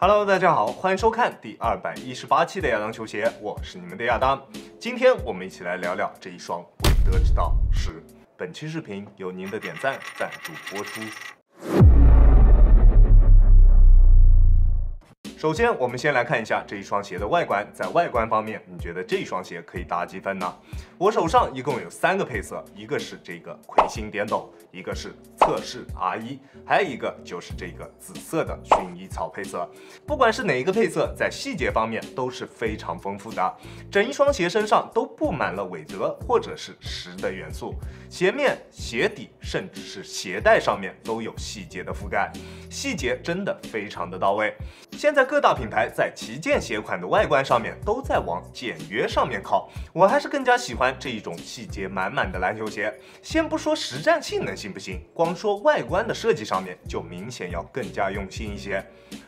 Hello， 大家好，欢迎收看第218期的亚当球鞋，我是你们的亚当。今天我们一起来聊聊这一双韦德之道10。本期视频由您的点赞赞助播出。首先，我们先来看一下这一双鞋的外观。在外观方面，你觉得这一双鞋可以打几分呢？我手上一共有3个配色，一个是这个魁星点斗，一个是测试 R1， 还有一个就是这个紫色的薰衣草配色。不管是哪一个配色，在细节方面都是非常丰富的。整一双鞋身上都布满了韦德或者是10的元素，鞋面、鞋底，甚至是鞋带上面都有细节的覆盖，细节真的非常的到位。现在各大品牌在旗舰鞋款的外观上面都在往简约上面靠，我还是更加喜欢这一种细节满满的篮球鞋。先不说实战性能行不行，光说外观的设计上面就明显要更加用心一些。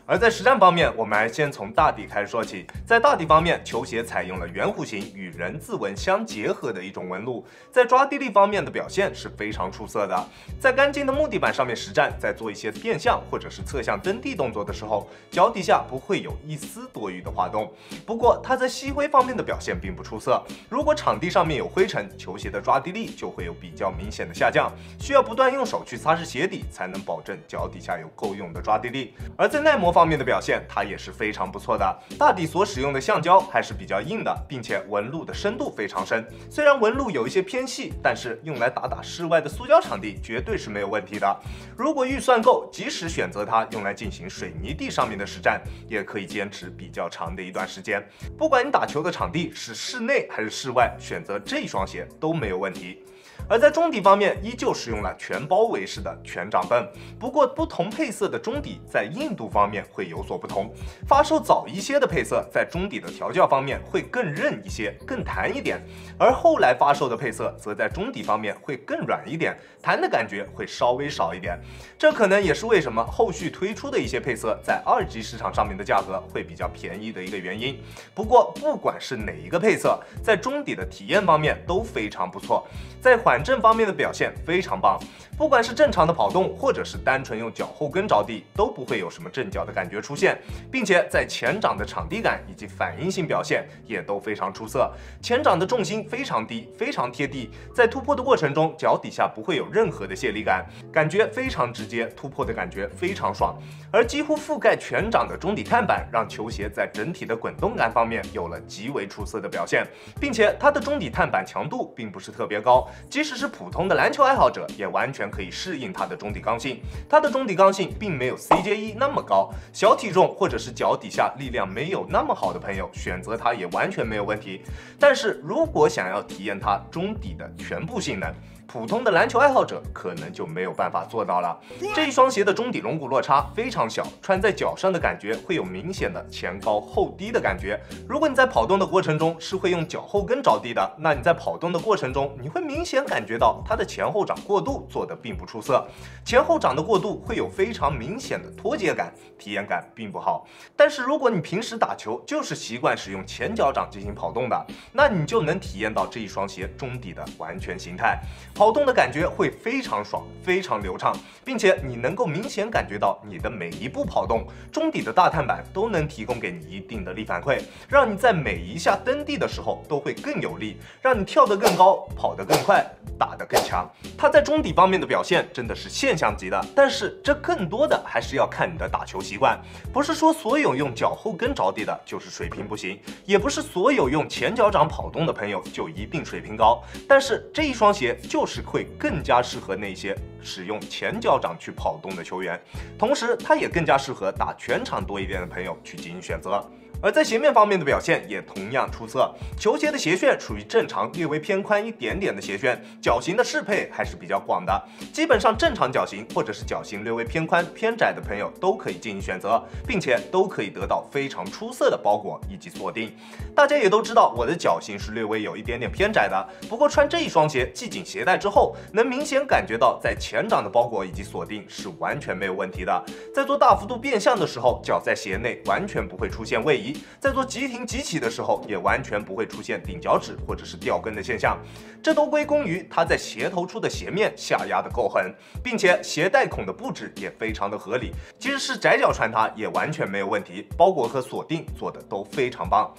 而在实战方面，我们还先从大底开始说起。在大底方面，球鞋采用了圆弧形与人字纹相结合的一种纹路，在抓地力方面的表现是非常出色的。在干净的木地板上面实战，在做一些变向或者是侧向蹬地动作的时候，脚底下不会有一丝多余的滑动。不过它在吸灰方面的表现并不出色，如果场地上面有灰尘，球鞋的抓地力就会有比较明显的下降，需要不断用手去擦拭鞋底，才能保证脚底下有够用的抓地力。而在耐磨方面的表现，它也是非常不错的。大底所使用的橡胶还是比较硬的，并且纹路的深度非常深。虽然纹路有一些偏细，但是用来打室外的塑胶场地绝对是没有问题的。如果预算够，即使选择它用来进行水泥地上面的实战，也可以坚持比较长的一段时间。不管你打球的场地是室内还是室外，选择这一双鞋都没有问题。而在中底方面，依旧使用了全包围式的全掌泵，不过不同配色的中底在硬度方面会有所不同。发售早一些的配色在中底的调教方面会更韧一些，更弹一点，而后来发售的配色则在中底方面会更软一点，弹的感觉会稍微少一点。这可能也是为什么后续推出的一些配色在2级市场上面的价格会比较便宜的一个原因。不过不管是哪一个配色，在中底的体验方面都非常不错，在缓震方面的表现非常棒，不管是正常的跑动，或者是单纯用脚后跟着地，都不会有什么震脚的感觉出现，并且在前掌的场地感以及反应性表现也都非常出色。前掌的重心非常低，非常贴地，在突破的过程中，脚底下不会有任何的泄力感，感觉非常直接，突破的感觉非常爽。而几乎覆盖全掌的中底碳板，让球鞋在整体的滚动感方面有了极为出色的表现，并且它的中底碳板强度并不是特别高，即使是普通的篮球爱好者也完全可以适应它的中底刚性。它的中底刚性并没有 CJ1 那么高，小体重或者是脚底下力量没有那么好的朋友选择它也完全没有问题。但是如果想要体验它中底的全部性能，普通的篮球爱好者可能就没有办法做到了。这一双鞋的中底龙骨落差非常小，穿在脚上的感觉会有明显的前高后低的感觉。如果你在跑动的过程中是会用脚后跟着地的，那你在跑动的过程中，你会明显感觉到它的前后掌过渡做得并不出色，前后掌的过渡会有非常明显的脱节感，体验感并不好。但是如果你平时打球就是习惯使用前脚掌进行跑动的，那你就能体验到这一双鞋中底的完全形态。跑动的感觉会非常爽，非常流畅，并且你能够明显感觉到你的每一步跑动，中底的大碳板都能提供给你一定的力反馈，让你在每一下蹬地的时候都会更有力，让你跳得更高，跑得更快，打得更强。它在中底方面的表现真的是现象级的，但是这更多的还是要看你的打球习惯，不是说所有用脚后跟着地的就是水平不行，也不是所有用前脚掌跑动的朋友就一定水平高，但是这一双鞋就是会更加适合那些使用前脚掌去跑动的球员，同时它也更加适合打全场多一点的朋友去进行选择。而在鞋面方面的表现也同样出色，球鞋的鞋楦属于正常略微偏宽一点点的鞋楦，脚型的适配还是比较广的，基本上正常脚型或者是脚型略微偏宽偏窄的朋友都可以进行选择，并且都可以得到非常出色的包裹以及锁定。大家也都知道我的脚型是略微有一点点偏窄的，不过穿这一双鞋系紧鞋带之后，能明显感觉到在前掌的包裹以及锁定是完全没有问题的。在做大幅度变向的时候，脚在鞋内完全不会出现位移，低，在做急停急起的时候也完全不会出现顶脚趾或者是掉跟的现象，这都归功于它在鞋头处的鞋面下压的够狠，并且鞋带孔的布置也非常的合理，即使是窄脚穿它也完全没有问题，包裹和锁定做的都非常棒。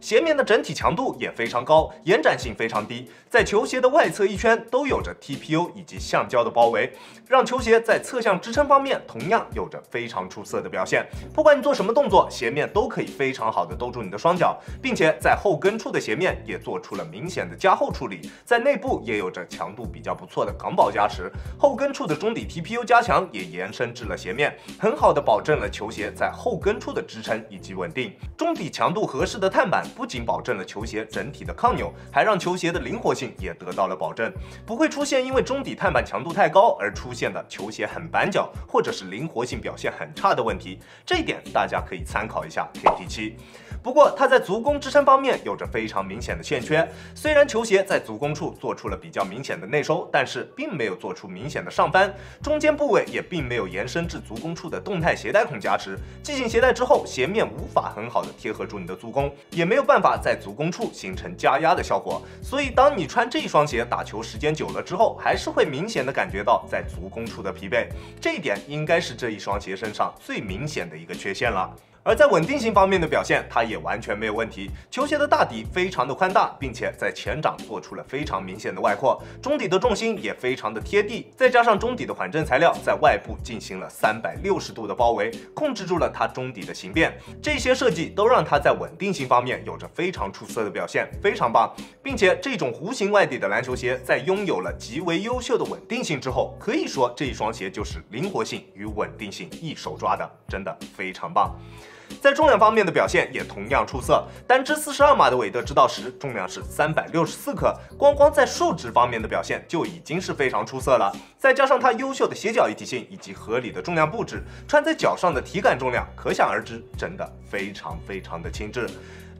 鞋面的整体强度也非常高，延展性非常低，在球鞋的外侧一圈都有着 TPU 以及橡胶的包围，让球鞋在侧向支撑方面同样有着非常出色的表现。不管你做什么动作，鞋面都可以非常好的兜住你的双脚，并且在后跟处的鞋面也做出了明显的加厚处理，在内部也有着强度比较不错的钢宝加持，后跟处的中底 TPU 加强也延伸至了鞋面，很好的保证了球鞋在后跟处的支撑以及稳定。中底强度合适的碳板不仅保证了球鞋整体的抗扭，还让球鞋的灵活性也得到了保证，不会出现因为中底碳板强度太高而出现的球鞋很板脚或者是灵活性表现很差的问题。这一点大家可以参考一下 KT7。不过它在足弓支撑方面有着非常明显的欠缺，虽然球鞋在足弓处做出了比较明显的内收，但是并没有做出明显的上翻，中间部位也并没有延伸至足弓处的动态鞋带孔加持，系紧鞋带之后，鞋面无法很好的贴合住你的足弓，也没有办法在足弓处形成加压的效果，所以当你穿这一双鞋打球时间久了之后，还是会明显的感觉到在足弓处的疲惫，这一点应该是这一双鞋身上最明显的一个缺陷了。而在稳定性方面的表现，它也完全没有问题。球鞋的大底非常的宽大，并且在前掌做出了非常明显的外扩，中底的重心也非常的贴地，再加上中底的缓震材料在外部进行了360度的包围，控制住了它中底的形变。这些设计都让它在稳定性方面有着非常出色的表现，非常棒。并且这种弧形外底的篮球鞋在拥有了极为优秀的稳定性之后，可以说这一双鞋就是灵活性与稳定性一手抓的，真的非常棒。在重量方面的表现也同样出色，单支42码的韦德之道10重量是364克，光在数值方面的表现就已经是非常出色了。再加上它优秀的鞋脚一体性以及合理的重量布置，穿在脚上的体感重量可想而知，真的非常的轻质。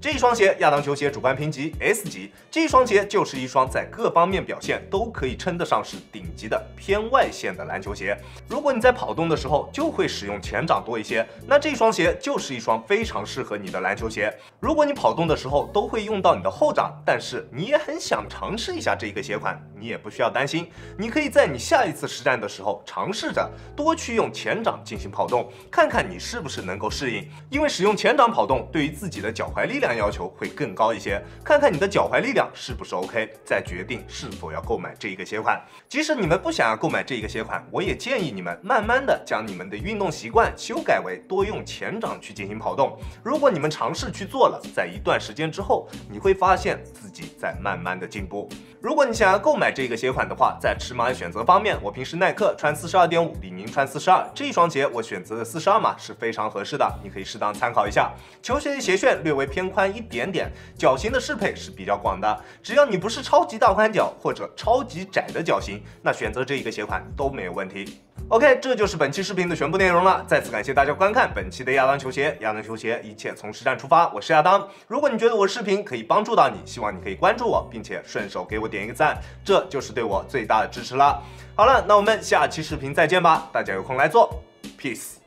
这一双鞋亚当球鞋主观评级 S 级，这一双鞋就是一双在各方面表现都可以称得上是顶级的偏外线的篮球鞋。如果你在跑动的时候就会使用前掌多一些，那这双鞋就是一双非常适合你的篮球鞋。如果你跑动的时候都会用到你的后掌，但是你也很想尝试一下这个鞋款，你也不需要担心，你可以在你下一次实战的时候尝试着多去用前掌进行跑动，看看你是不是能够适应。因为使用前掌跑动对于自己的脚踝力量要求会更高一些，看看你的脚踝力量是不是 OK， 再决定是否要购买这一个鞋款。即使你们不想要购买这一个鞋款，我也建议你们慢慢的将你们的运动习惯修改为多用前掌去进行跑动。如果你们尝试去做了，在一段时间之后，你会发现自己在慢慢的进步。如果你想要购买这个鞋款的话，在尺码的选择方面，我平时耐克穿42.5，李宁穿42，这一双鞋我选择的42码是非常合适的，你可以适当参考一下。球鞋的鞋楦略微偏宽一点点，脚型的适配是比较广的，只要你不是超级大宽脚或者超级窄的脚型，那选择这一个鞋款都没有问题。OK， 这就是本期视频的全部内容了。再次感谢大家观看本期的亚当球鞋。亚当球鞋，一切从实战出发。我是亚当。如果你觉得我的视频可以帮助到你，希望你可以关注我，并且顺手给我点一个赞，这就是对我最大的支持了。好了，那我们下期视频再见吧。大家有空来做 ，peace。